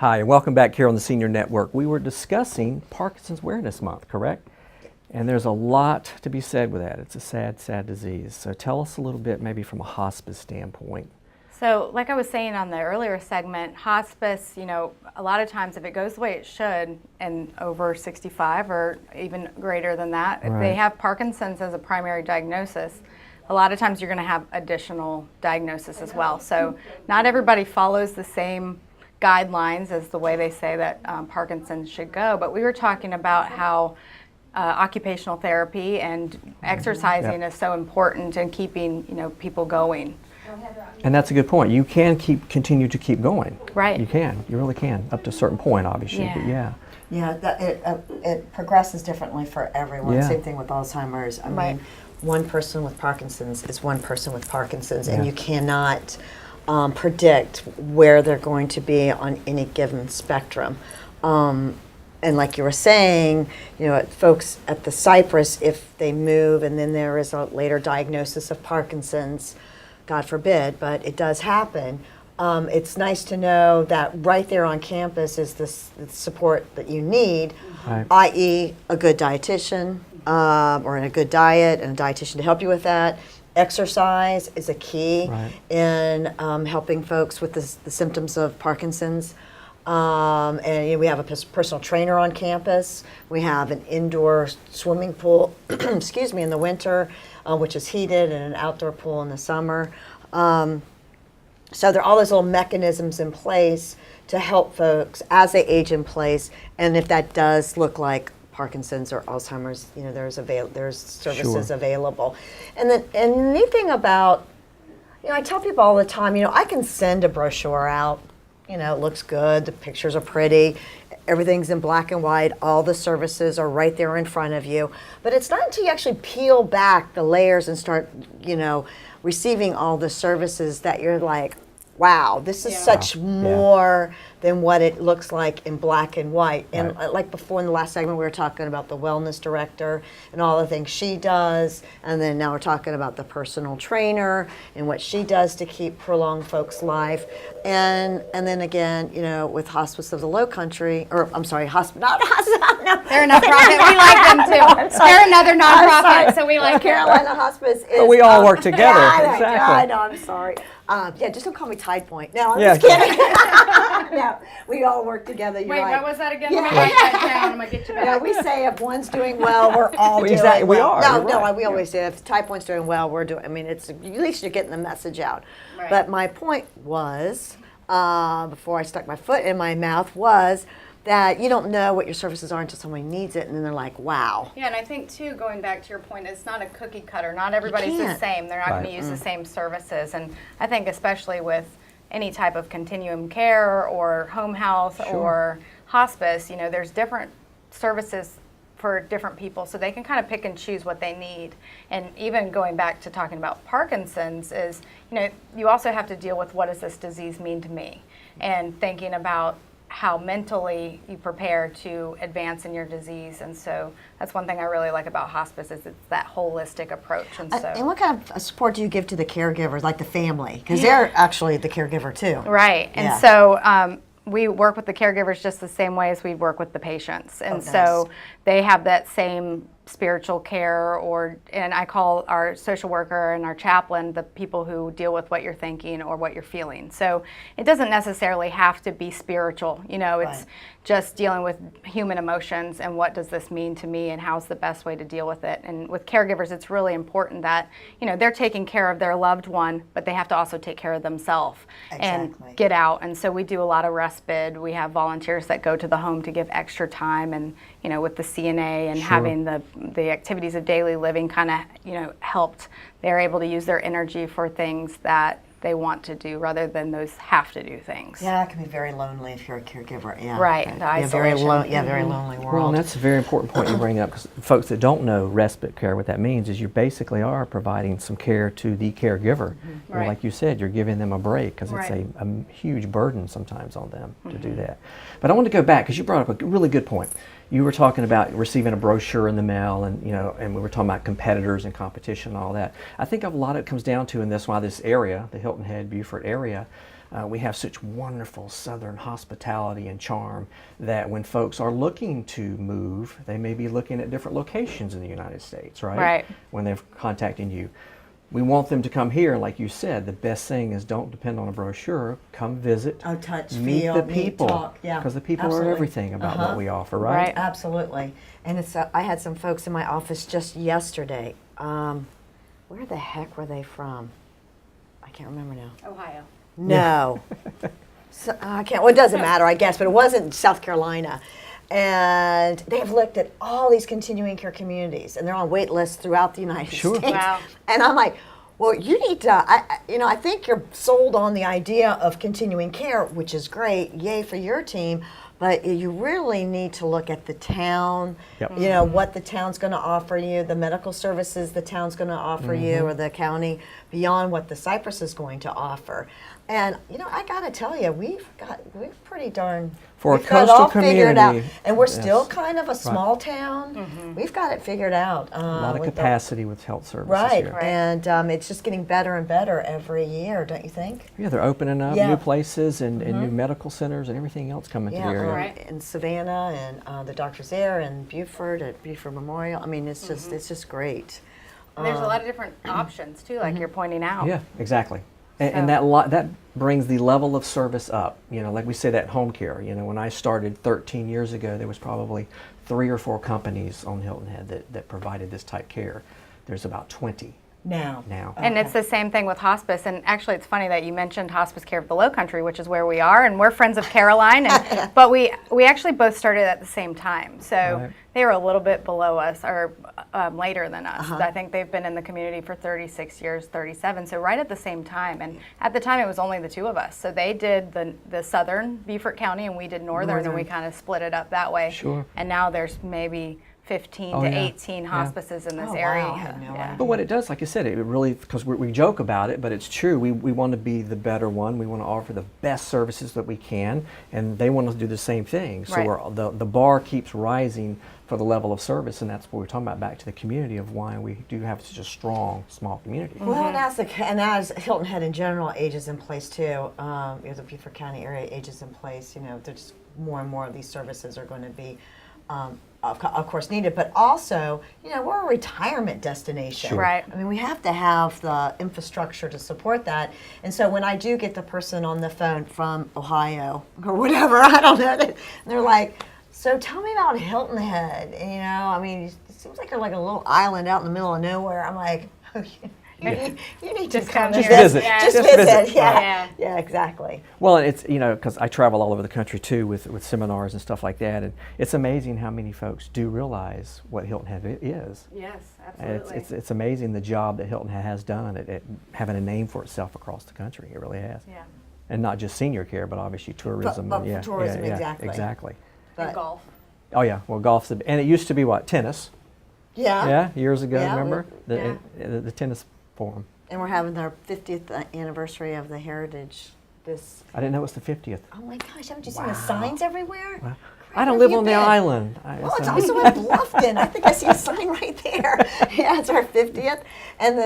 Hi, and welcome back here on the Senior Network. We were discussing Parkinson's Awareness Month, correct? And there's a lot to be said with that. It's a sad, sad disease. So tell us a little bit, maybe from a hospice standpoint. So like I was saying on the earlier segment, hospice, a lot of times if it goes the way it should and over 65 or even greater than that, if they have Parkinson's as a primary diagnosis, a lot of times you're going to have additional diagnosis as well. So not everybody follows the same guidelines as the way they say that Parkinson's should go, but we were talking about how occupational therapy and exercising is so important in keeping people going. And that's a good point. You can continue to keep going. Right. You can. You really can, up to a certain point, obviously. Yeah. But yeah. Yeah, it progresses differently for everyone. Yeah. Same thing with Alzheimer's. I mean, one person with Parkinson's is one person with Parkinson's, and you cannot predict where they're going to be on any given spectrum. And like you were saying, folks at the Cypress, if they move and then there is a later diagnosis of Parkinson's, God forbid, but it does happen. It's nice to know that right there on campus is the support that you need, i.e. a good dietitian or a good diet and a dietitian to help you with that. Exercise is a key in helping folks with the symptoms of Parkinson's. And we have a personal trainer on campus. We have an indoor swimming pool, excuse me, in the winter, which is heated, and an outdoor pool in the summer. So there are all those little mechanisms in place to help folks as they age in place. And if that does look like Parkinson's or Alzheimer's, there's services available. And the neat thing about, I tell people all the time, I can send a brochure out. It looks good, the pictures are pretty, everything's in black and white, all the services are right there in front of you. But it's not until you actually peel back the layers and start, receiving all the services that you're like, wow, this is such more than what it looks like in black and white. And like before in the last segment, we were talking about the wellness director and all the things she does. And then now we're talking about the personal trainer and what she does to keep prolonged folks' life. And then again, with Hospice of the Low Country, or I'm sorry, not Hospice, no. They're a nonprofit. We like them too. They're another nonprofit, so we like Carolina Hospice is. But we all work together. Exactly. Exactly. I know, I'm sorry. Just don't call me Tide Point. No, I'm just kidding. No, we all work together. You're right. What was that again? Let me write that down. I'm going to get you back. We say if one's doing well, we're all doing Exactly, we well. are. We always say if Tide Point's doing well, we're doing. I mean, it's at least you're getting the message out. Right. But my point was, before I stuck my foot in my mouth, was that you don't know what your services are until someone needs it, and then they're like, wow. Yeah, and I think, too, going back to your point, it's not a cookie cutter. Not everybody's the same. They're not going to use the same services. And I think especially with any type of continuum care or home health or hospice, there's different services for different people, so they can kind of pick and choose what they need. And even going back to talking about Parkinson's is, you also have to deal with what does this disease mean to me, and thinking about how mentally you prepare to advance in your disease. And so that's one thing I really like about hospice is it's that holistic approach. And what kind of support do you give to the caregivers, like the family? Because they're actually the caregiver too. Right. And so we work with the caregivers just the same way as we work with the patients. And so they have that same spiritual care, and I call our social worker and our chaplain the people who deal with what you're thinking or what you're feeling. So it doesn't necessarily have to be spiritual, it's just dealing with human emotions and what does this mean to me and how's the best way to deal with it. And with caregivers, it's really important that, they're taking care of their loved one, but they have to also take care of themselves and get out. And so we do a lot of respite. We have volunteers that go to the home to give extra time, and, with the CNA and having the activities of daily living kind of, helped. They're able to use their energy for things that they want to do rather than those have to do things. Yeah, it can be very lonely if you're a caregiver. Yeah. Right. The isolation. Very lonely world. Well, and that's a very important point you bring up, because folks that don't know respite care, what that means is you basically are providing some care to the caregiver. Right. Like you said, you're giving them a break, because it's a huge burden sometimes on them to do that. But I want to go back, because you brought up a really good point. You were talking about receiving a brochure in the mail, and and we were talking about competitors and competition and all that. I think a lot of it comes down to, and that's why this area, the Hilton Head, Beaufort area, We have such wonderful Southern hospitality and charm that when folks are looking to move, they may be looking at different locations in the United States, right? Right. When they're contacting you. We want them to come here, and like you said, the best thing is don't depend on a brochure. Come visit, Oh, touch, meet feel, the meet, people, talk. Yeah, because the people absolutely. are everything about what we offer, right? Right. Absolutely. And it's I had some folks in my office just yesterday. Where the heck were they from? I can't remember now. Ohio. No. So, I can't. Well, it doesn't matter, I guess, but it wasn't South Carolina. And they have looked at all these continuing care communities, and they're on wait lists throughout the United Sure. States. Wow. And I'm like, well, you need to, I think you're sold on the idea of continuing care, which is great. Yay for your team. But you really need to look at the town, Yep. you know, what the town's going to offer you, the medical services the town's going to offer you, or the county, beyond what the Cypress is going to offer. And, you know, I got to tell you, we've pretty darn, For a we've got it coastal all figured out. community, And we're yes. still kind of a small town. We've got it figured out. A lot of with the- capacity with health services Right. here. And it's just getting better and better every year, don't you think? Yeah, they're opening up Yeah. new places and new medical centers and everything else coming to the area. Right. In Savannah, and the doctor's there, and Buford at Buford Memorial. I mean, it's just great. And there's a lot of different options too, like you're pointing out. Yeah, exactly. And So- that brings the level of service up. You know, like we say, that home care. You know, when I started 13 years ago, there was probably 3 or 4 companies on Hilton Head that provided this type care. There's about 20 Now. now. And it's the same thing with hospice. And actually, it's funny that you mentioned Hospice Care of the Lowcountry, which is where we are, and we're friends of Caroline. And, but we actually both started at the same time. So Right. they were a little bit below us, or later than us. I think they've been in the community for 36 years, 37. So right at the same time. And at the time, it was only the 2 of us. So they did the southern Beaufort County, and we did northern. And we kind of split it up that way. Sure. And now there's maybe 15 Oh, to yeah. 18 Yeah. hospices in this Oh, area. wow. I had no idea. But what it does, like I said, it really, because we joke about it, but it's true. We want to be the better one. We want to offer the best services that we can, and they want us to do the same thing. So Right. the bar keeps rising for the level of service, and that's what we're talking about, back to the community of why we do have such a strong, small community. Well, and as Hilton Head in general ages in place too, you know, the Beaufort County area ages in place. You know, there's more and more of these services are going to be, of course, needed. But also, you know, we're a retirement destination. Sure. Right. I mean, we have to have the infrastructure to support that. And so when I do get the person on the phone from Ohio or whatever, I don't know, and they're like, so tell me about Hilton Head. And, you know, I mean, it seems like you're like a little island out in the middle of nowhere. I'm like, oh, you need to Just come come to here. visit. Yeah. Just Just visit. visit. Yeah. Right. Yeah, exactly. Well, it's, you know, because I travel all over the country too with seminars and stuff like that, and it's amazing how many folks do realize what Hilton Head is. Yes, And absolutely. it's amazing the job that Hilton Head has done at having a name for itself across the country. It really has. Yeah. And not just senior care, but obviously tourism. but and yeah, tourism, yeah, exactly. Exactly. And But golf. Oh yeah, well golf's and it used to be what, tennis? yeah. Yeah, years ago. Yeah, Remember yeah. the tennis forum? And we're having our 50th anniversary of the Heritage this. I didn't know it was the 50th. Oh my gosh, haven't you seen the Wow. signs everywhere? Wow. Where I don't have live you on the been? island. Well, it's also in Bluffton. I think I see a sign right there. Yeah, it's our 50th. And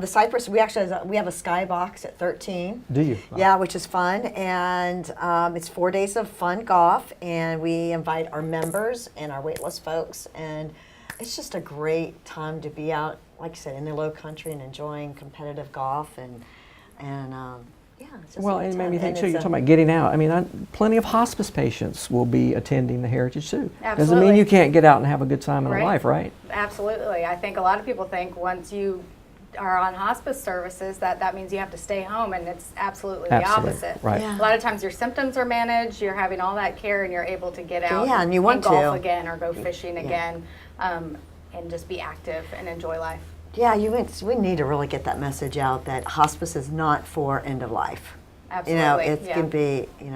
the Cypress, we actually have a skybox at 13. Do you? Yeah, which is fun. And it's 4 days of fun golf. And we invite our members and our waitlist folks. And it's just a great time to be out, like I said, in the low country and enjoying competitive golf. And yeah, it's just Well, a and it good made time. me think And too, it's you're a- talking about getting out. I mean, plenty of hospice patients will be attending the Heritage too. Doesn't mean Absolutely. you can't get out and have a good time in Right. life, right? Absolutely. I think a lot of people think once you are on hospice services that means you have to stay home, and it's absolutely the Absolutely, opposite. right. Yeah. A lot of times your symptoms are managed, you're having all that care, and you're able to get out Yeah, and you want golf to. again or go fishing again, and just be active and enjoy life. Yeah, we need to really get that message out that hospice is not for end of life. Absolutely. You know, it yeah. can be, you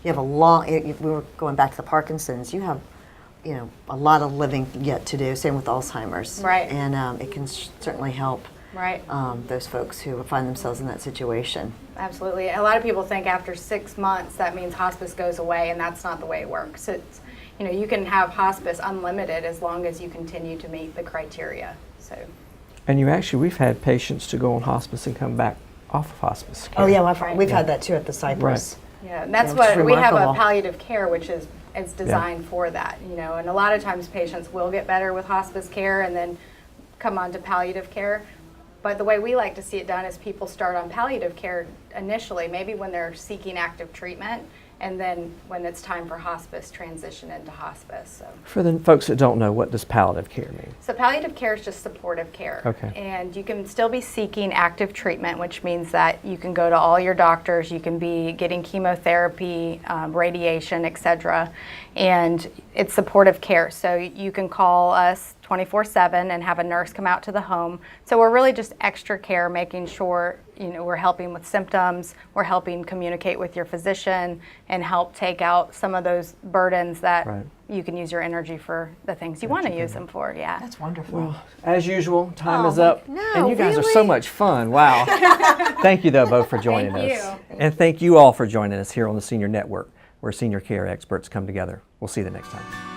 have a long, we were going back to the Parkinsons, you have, a lot of living yet to do, same with Alzheimer's. Right. And it can certainly help Right. those folks who find themselves in that situation. Absolutely. A lot of people think after 6 months that means hospice goes away, and that's not the way it works. It's, you can have hospice unlimited as long as you continue to meet the criteria. So, And we've had patients to go on hospice and come back off of hospice care. Oh yeah, we've had that too at the Cypress. Yeah, and that's Yeah, which is what we have, a remarkable. palliative care, which is designed for that, you know, and a lot of times patients will get better with hospice care and then come on to palliative care. But the way we like to see it done is people start on palliative care initially, maybe when they're seeking active treatment, and then when it's time for hospice, transition into hospice. So. For the folks that don't know, what does palliative care mean? So palliative care is just supportive care. Okay. And you can still be seeking active treatment, which means that you can go to all your doctors, you can be getting chemotherapy, radiation, etc. And it's supportive care. So you can call us 24/7 and have a nurse come out to the home. So we're really just extra care, making sure, you know, we're helping with symptoms, we're helping communicate with your physician and help take out some of those burdens that Right. you can use your energy for the things you want to use them for. Yeah. That's wonderful. Well, as usual, time Oh, is up. no, and you guys are so really? much fun. Wow. Thank you, though, both for joining Thank us. you. And thank you all for joining us here on the Senior Network, where senior care experts come together. We'll see you the next time.